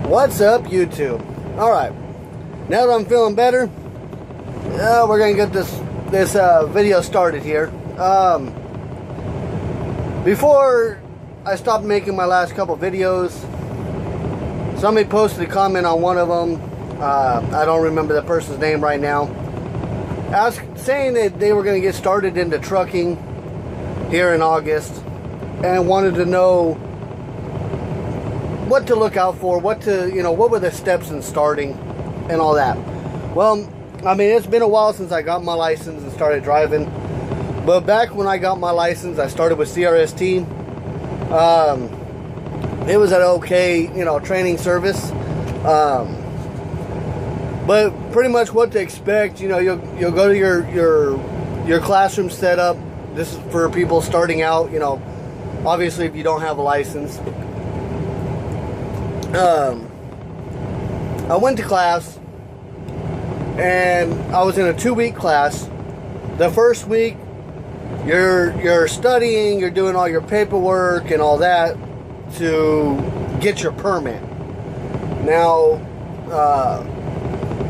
What's up, YouTube? Alright, now that I'm feeling better, we're gonna get this video started here. Before I stopped making my last couple videos, somebody posted a comment on one of them. I don't remember the person's name right now. Saying that they were going to get started into trucking here in August and wanted to know what to look out for, what were the steps in starting and all that. Well, I mean, it's been a while since I got my license and started driving, but back when I got my license, I started with CRST. It was an okay, training service. But pretty much what to expect, you'll go to your classroom setup. This is for people starting out, obviously if you don't have a license. I went to class, and I was in a 2-week class. The first week, you're studying, you're doing all your paperwork and all that to get your permit. Now,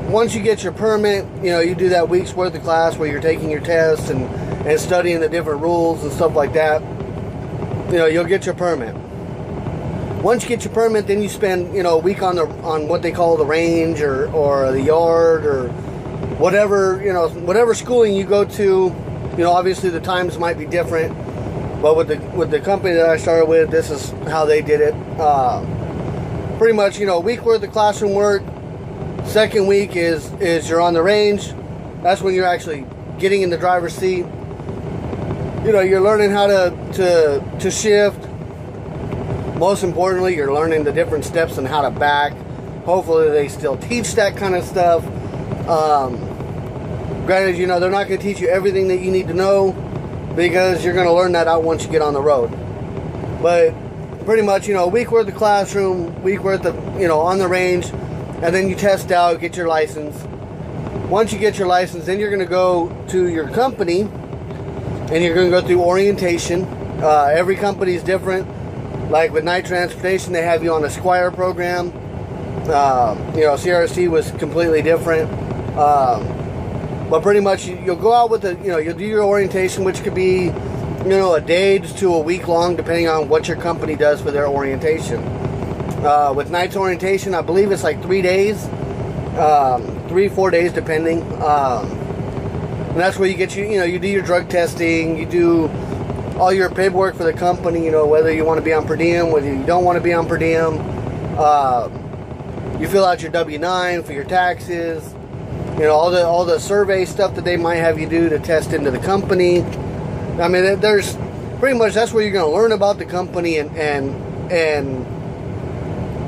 once you get your permit, you do that week's worth of class where you're taking your tests and studying the different rules and stuff like that. You'll get your permit. Once you get your permit, then you spend, a week on what they call the range or the yard or whatever schooling you go to. Obviously the times might be different, but with the company that I started with, this is how they did it. Pretty much, a week worth of classroom work. Second week is you're on the range. That's when you're actually getting in the driver's seat. You're learning how to shift. Most importantly, you're learning the different steps and how to back. Hopefully they still teach that kind of stuff. Granted, they're not going to teach you everything that you need to know, because you're going to learn that out once you get on the road. But pretty much, a week worth of classroom, week worth of, on the range, and then you test out, get your license. Once you get your license, then you're going to go to your company, and you're going to go through orientation. Every company is different. Like with Knight Transportation, they have you on a Squire program. CRST was completely different. But pretty much, you'll go out with you'll do your orientation, which could be, a day to a week long, depending on what your company does for their orientation. With Knight's orientation, I believe it's like 3 days, 3-4 days, depending. And that's where you get you do your drug testing, you do all your paperwork for the company, whether you want to be on per diem, whether you don't want to be on per diem. You fill out your W-9 for your taxes, all the survey stuff that they might have you do to test into the company. I mean, there's pretty much, that's where you're going to learn about the company and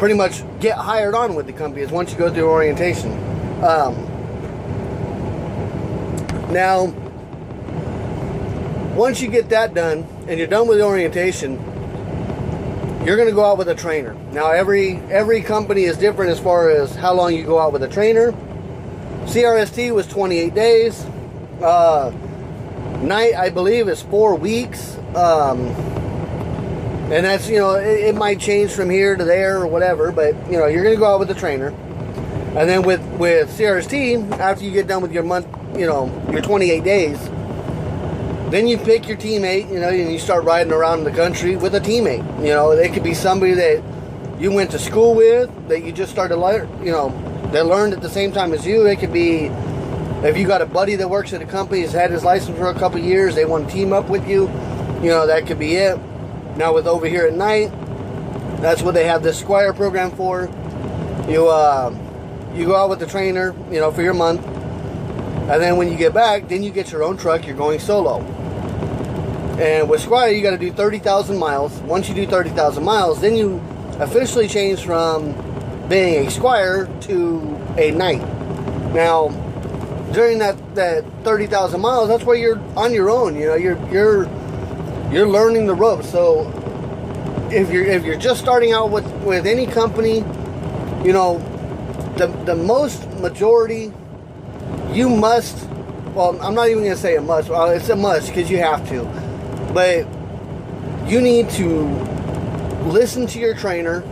pretty much get hired on with the company, is once you go through orientation. Now, once you get that done and you're done with the orientation, you're going to go out with a trainer. Now, every company is different as far as how long you go out with a trainer. CRST was 28 days. Knight, I believe, is 4 weeks. And that's, it might change from here to there or whatever, but, you're going to go out with a trainer. And then with CRST, after you get done with your month, your 28 days, then you pick your teammate, and you start riding around the country with a teammate. They could be somebody that you went to school with, that you just started, that learned at the same time as you. It could be, if you got a buddy that works at a company, has had his license for a couple of years, they want to team up with you, that could be it. Now with over here at Knight, that's what they have this Squire program for. You go out with the trainer, for your month, and then when you get back, then you get your own truck, you're going solo. And with Squire, you got to do 30,000 miles. Once you do 30,000 miles, then you officially change from being a Squire to a Knight. Now, during that 30,000 miles, that's where you're on your own. You're learning the ropes. So if you're just starting out with any company, the most majority, you must. Well, I'm not even going to say a must. Well, it's a must because you have to. But you need to listen to your trainer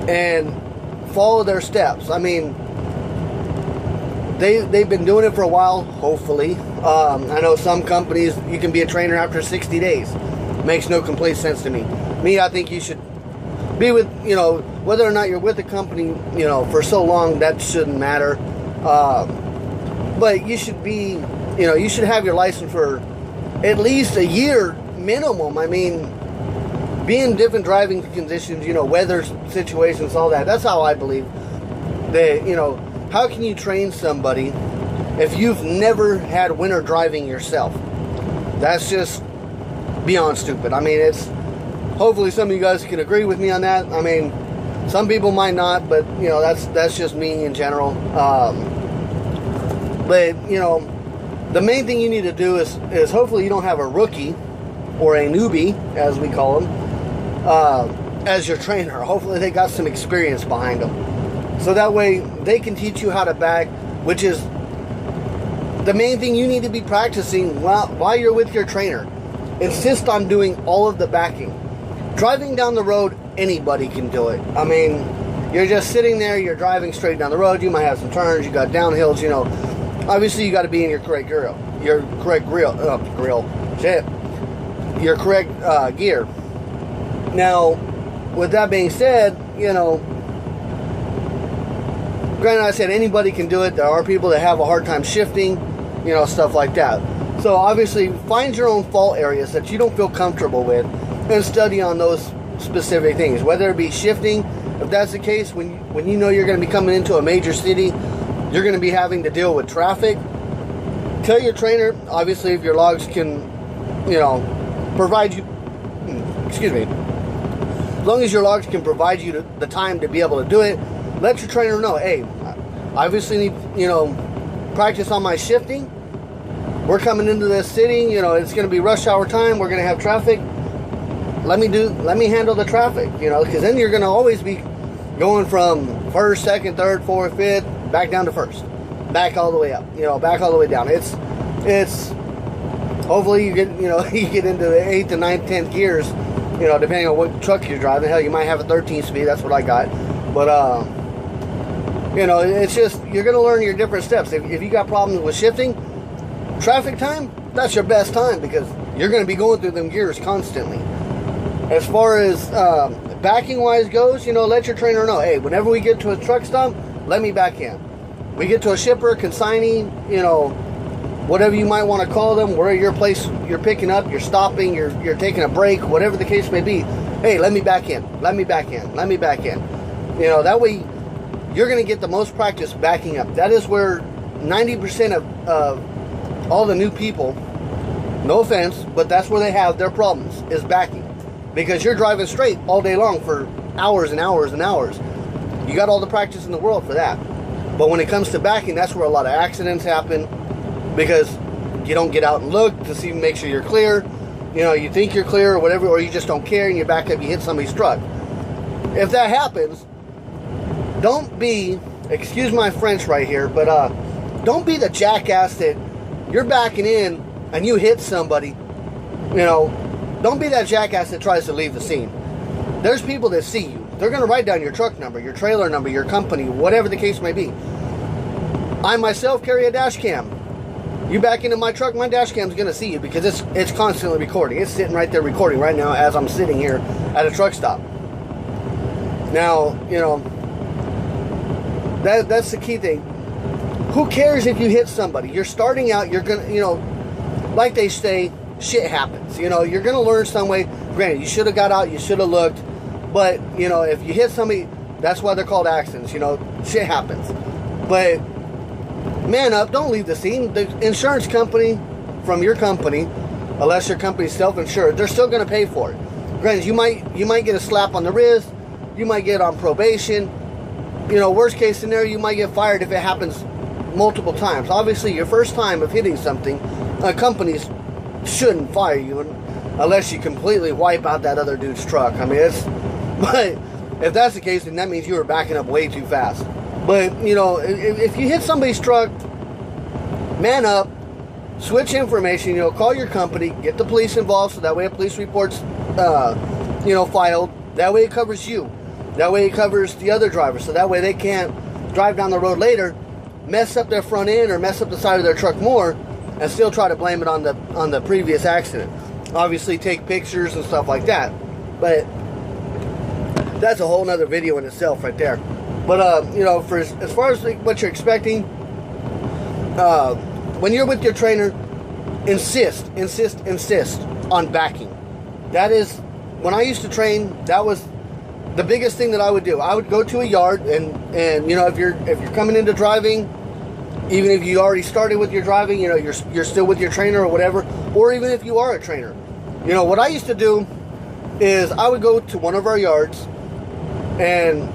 and follow their steps. I mean, they've been doing it for a while, hopefully. I know some companies, you can be a trainer after 60 days. Makes no complete sense to me. I think you should be with, whether or not you're with a company, for so long, that shouldn't matter. But you should be, you should have your license for at least a year minimum. I mean, be in different driving conditions, weather situations, all that. That's how I believe that, how can you train somebody if you've never had winter driving yourself? That's just beyond stupid. I mean, hopefully some of you guys can agree with me on that. I mean, some people might not, but, that's just me in general. But, the main thing you need to do is hopefully you don't have a rookie or a newbie, as we call them, as your trainer. Hopefully they got some experience behind them. So that way they can teach you how to back, which is the main thing you need to be practicing while you're with your trainer. Insist on doing all of the backing. Driving down the road, anybody can do it. I mean, you're just sitting there, you're driving straight down the road, you might have some turns, you got downhills, Obviously you got to be in your correct gear. Your correct gear. Now, with that being said, granted, I said anybody can do it. There are people that have a hard time shifting, stuff like that. So obviously, find your own fault areas that you don't feel comfortable with and study on those specific things. Whether it be shifting, if that's the case, when you know you're going to be coming into a major city, you're going to be having to deal with traffic. Tell your trainer, obviously, if your logs can, provide you, as long as your logs can provide you the time to be able to do it, let your trainer know, hey, I obviously need, practice on my shifting. We're coming into this city, it's going to be rush hour time. We're going to have traffic. Let me handle the traffic, because then you're going to always be going from first, second, third, fourth, fifth, back down to first, back all the way up, back all the way down. It's hopefully you get, you get into the 8th to 9th, 10th gears, depending on what truck you're driving. Hell, you might have a 13 speed. That's what I got. But, it's just, you're going to learn your different steps. If you got problems with shifting, traffic time, that's your best time because you're going to be going through them gears constantly. As far as backing wise goes, let your trainer know, hey, whenever we get to a truck stop, let me back in. We get to a shipper, consignee, whatever you might want to call them, where your place you're picking up, you're stopping, you're taking a break, whatever the case may be. Hey, let me back in. Let me back in. Let me back in. That way you're going to get the most practice backing up. That is where 90% of all the new people, no offense, but that's where they have their problems, is backing. Because you're driving straight all day long for hours and hours and hours. You got all the practice in the world for that. But when it comes to backing, that's where a lot of accidents happen because you don't get out and look to see, make sure you're clear. You think you're clear or whatever, or you just don't care and you back up, you hit somebody's truck. If that happens, don't be, excuse my French right here, but don't be the jackass that you're backing in and you hit somebody. Don't be that jackass that tries to leave the scene. There's people that see you. They're going to write down your truck number, your trailer number, your company, whatever the case may be. I myself carry a dash cam. You back into my truck, my dash cam's going to see you because it's constantly recording. It's sitting right there recording right now as I'm sitting here at a truck stop. Now, that's the key thing. Who cares if you hit somebody? You're starting out, you're going to, like they say, shit happens. You're going to learn some way. Granted, you should have got out, you should have looked. But, if you hit somebody, that's why they're called accidents. Shit happens. But man up, don't leave the scene. The insurance company from your company, unless your company's self-insured, they're still going to pay for it. Granted, you might get a slap on the wrist. You might get on probation. Worst case scenario, you might get fired if it happens multiple times. Obviously, your first time of hitting something, companies shouldn't fire you unless you completely wipe out that other dude's truck. I mean, but if that's the case, then that means you were backing up way too fast. But, if you hit somebody's truck, man up, switch information, call your company, get the police involved so that way a police report's, filed. That way it covers you. That way it covers the other drivers, so that way they can't drive down the road later, mess up their front end or mess up the side of their truck more, and still try to blame it on the previous accident. Obviously take pictures and stuff like that, but that's a whole nother video in itself right there. But you know, for as far as what you're expecting, when you're with your trainer, insist on backing. That is, when I used to train, that was the biggest thing that I would do. I would go to a yard, and you know, if you're coming into driving, even if you already started with your driving, you know, you're still with your trainer or whatever, or even if you are a trainer, you know, what I used to do is I would go to one of our yards and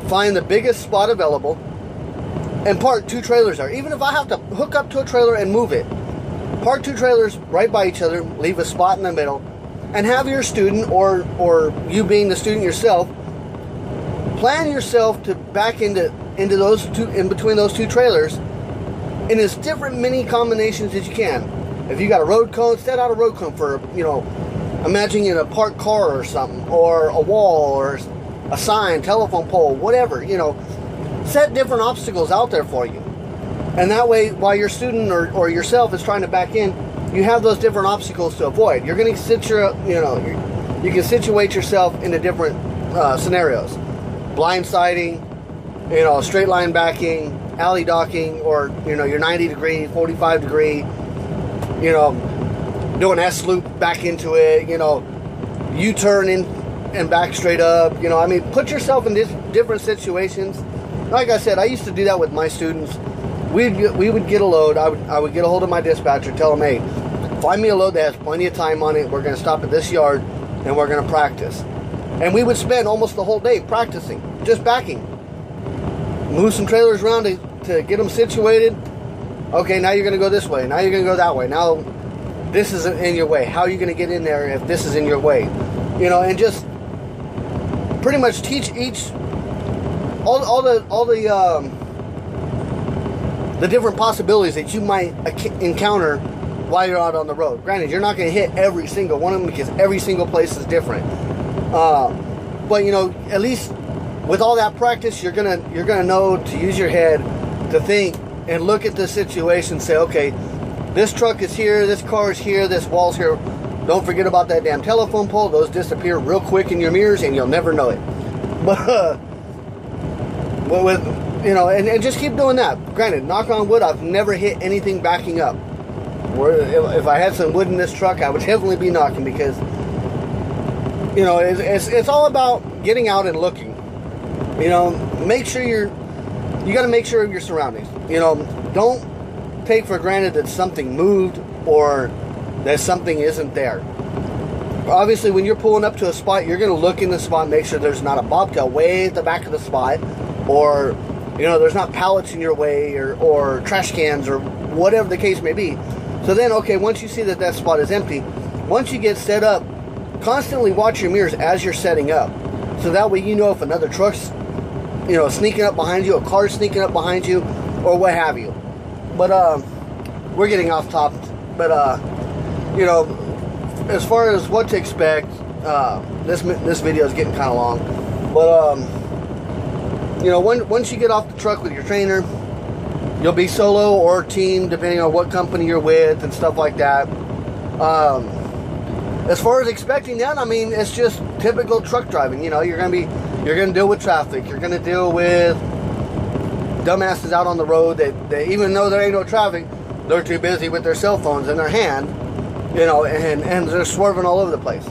find the biggest spot available and park 2 trailers there. Even if I have to hook up to a trailer and move it, park 2 trailers right by each other, leave a spot in the middle, and have your student, or you being the student yourself, plan yourself to back into those 2, in between those 2 trailers, in as different many combinations as you can. If you got a road cone, set out a road cone for, you know, imagine in a parked car or something, or a wall, or a sign, telephone pole, whatever, you know, set different obstacles out there for you. And that way, while your student or yourself is trying to back in, you have those different obstacles to avoid. You're going to you can situate yourself into different scenarios. Blindsiding, you know, straight line backing, alley docking, or, you know, your 90 degree, 45 degree, you know, doing S-loop back into it, you know, U-turn in and back straight up, you know, I mean, put yourself in different situations. Like I said, I used to do that with my students. We would get a load. I would get a hold of my dispatcher, tell them, hey, find me a load that has plenty of time on it. We're going to stop at this yard, and we're going to practice. And we would spend almost the whole day practicing, just backing. Move some trailers around to get them situated. Okay, now you're going to go this way. Now you're going to go that way. Now this isn't in your way. How are you going to get in there if this is in your way? You know, and just pretty much teach all the different possibilities that you might encounter while you're out on the road. Granted, you're not going to hit every single one of them because every single place is different. But you know, at least with all that practice, you're gonna know to use your head to think and look at the situation. Say, okay, this truck is here, this car is here, this wall's here. Don't forget about that damn telephone pole. Those disappear real quick in your mirrors, and you'll never know it. But with, you know, and just keep doing that. Granted, knock on wood, I've never hit anything backing up. If I had some wood in this truck, I would definitely be knocking, because, you know, it's all about getting out and looking. You know, make sure you got to make sure of your surroundings. You know, don't take for granted that something moved or that something isn't there. Obviously, when you're pulling up to a spot, you're going to look in the spot, make sure there's not a bobtail way at the back of the spot, or, you know, there's not pallets in your way, or trash cans, or whatever the case may be. So then, okay, once you see that that spot is empty, once you get set up, constantly watch your mirrors as you're setting up. So that way you know if another truck's, you know, sneaking up behind you, a car's sneaking up behind you, or what have you. But, we're getting off topic. But, you know, as far as what to expect, this video is getting kind of long. But, you know, once you get off the truck with your trainer, you'll be solo or team, depending on what company you're with and stuff like that. As far as expecting that, I mean, it's just typical truck driving. You know, you're gonna deal with traffic. You're gonna deal with dumbasses out on the road that even though there ain't no traffic, they're too busy with their cell phones in their hand, you know, and they're swerving all over the place.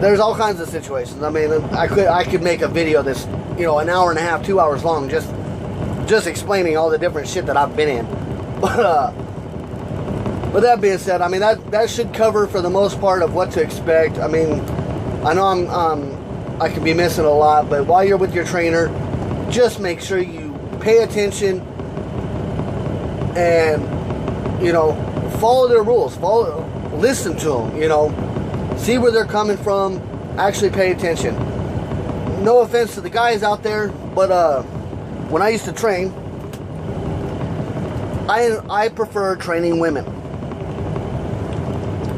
There's all kinds of situations. I mean, I could make a video that's, you know, an hour and a half, 2 hours long, just explaining all the different shit that I've been in. But with that being said, I mean, that should cover for the most part of what to expect. I mean, I know I could be missing a lot, but while you're with your trainer, just make sure you pay attention and, you know, follow their rules. Listen to them, you know, see where they're coming from, actually pay attention. No offense to the guys out there, but when I used to train, I prefer training women.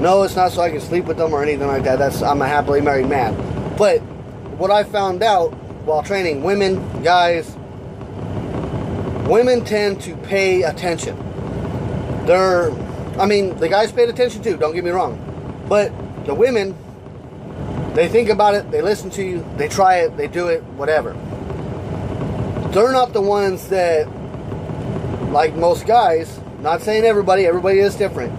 No, it's not so I can sleep with them or anything like that. I'm a happily married man. But what I found out while training women, guys, women tend to pay attention. The guys paid attention too, don't get me wrong. But the women, they think about it, they listen to you, they try it, they do it, whatever. They're not the ones that, like most guys, not saying everybody is different,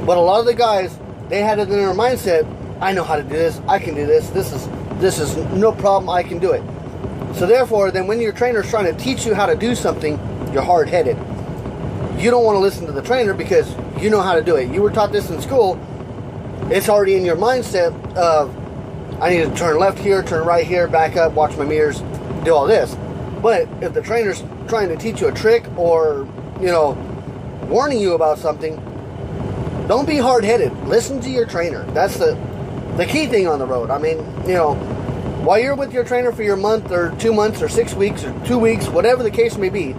but a lot of the guys, they had it in their mindset, I know how to do this, I can do this, this is no problem, I can do it. So therefore, then when your trainer's trying to teach you how to do something, you're hard-headed. You don't want to listen to the trainer because you know how to do it. You were taught this in school. It's already in your mindset of, I need to turn left here, turn right here, back up, watch my mirrors, do all this. But if the trainer's trying to teach you a trick or, warning you about something, don't be hard-headed. Listen to your trainer. That's the key thing on the road. While you're with your trainer for your month or 2 months or 6 weeks or 2 weeks, whatever the case may be,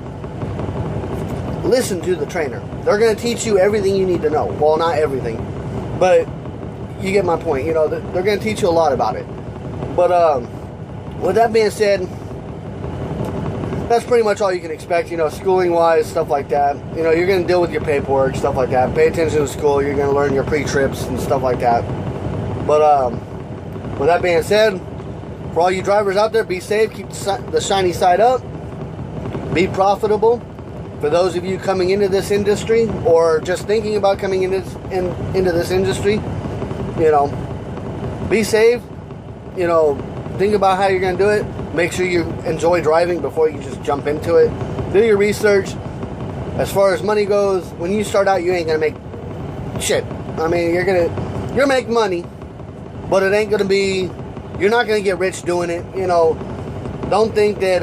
listen to the trainer. They're going to teach you everything you need to know. Well, not everything, but you get my point. They're going to teach you a lot about it. But with that being said, that's pretty much all you can expect, schooling wise, stuff like that. You're going to deal with your paperwork, stuff like that. Pay attention to school. You're going to learn your pre-trips and stuff like that. But with that being said, for all you drivers out there, be safe, keep the shiny side up, be profitable. For those of you coming into this industry or just thinking about coming into this industry, be safe, think about how you're going to do it. Make sure you enjoy driving before you just jump into it. Do your research. As far as money goes, when you start out, you ain't going to make shit. You're going to make money, but it ain't going to be, you're not going to get rich doing it. Don't think that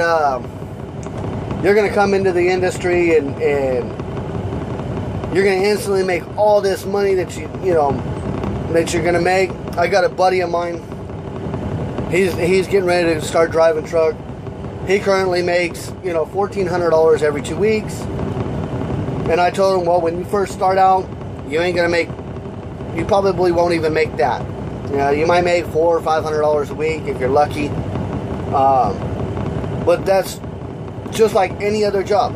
you're going to come into the industry and you're going to instantly make all this money that that you're going to make. I got a buddy of mine. He's getting ready to start driving truck. He currently makes, $1,400 every 2 weeks. And I told him, well, when you first start out, you probably won't even make that. You might make $400 or $500 a week if you're lucky. But that's just like any other job.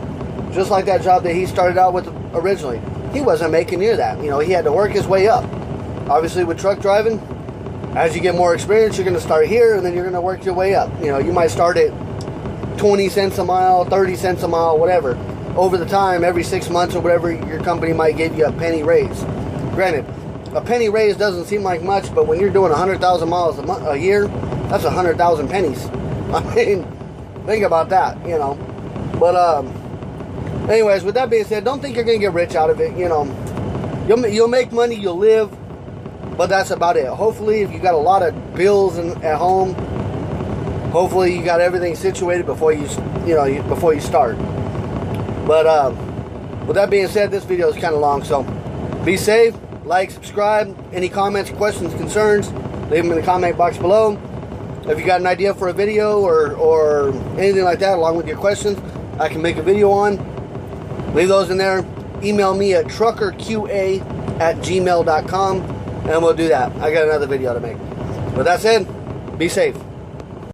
Just like that job that he started out with originally. He wasn't making near that. He had to work his way up. Obviously with truck driving, as you get more experience, you're going to start here and then you're going to work your way up. You might start at 20 cents a mile, 30 cents a mile, whatever. Over the time, every 6 months or whatever, your company might give you a penny raise. Granted, a penny raise doesn't seem like much, but when you're doing 100,000 miles a year, that's 100,000 pennies. Think about that, But anyways, with that being said, don't think you're going to get rich out of it. You'll make money, you'll live, but that's about it. Hopefully, if you got a lot of bills at home, hopefully you got everything situated before you start. But with that being said, this video is kind of long, so be safe, like, subscribe. Any comments, questions, concerns, leave them in the comment box below. If you got an idea for a video or anything like that along with your questions, I can make a video on. Leave those in there. Email me at truckerqa@gmail.com and we'll do that. I got another video to make. With that said, be safe.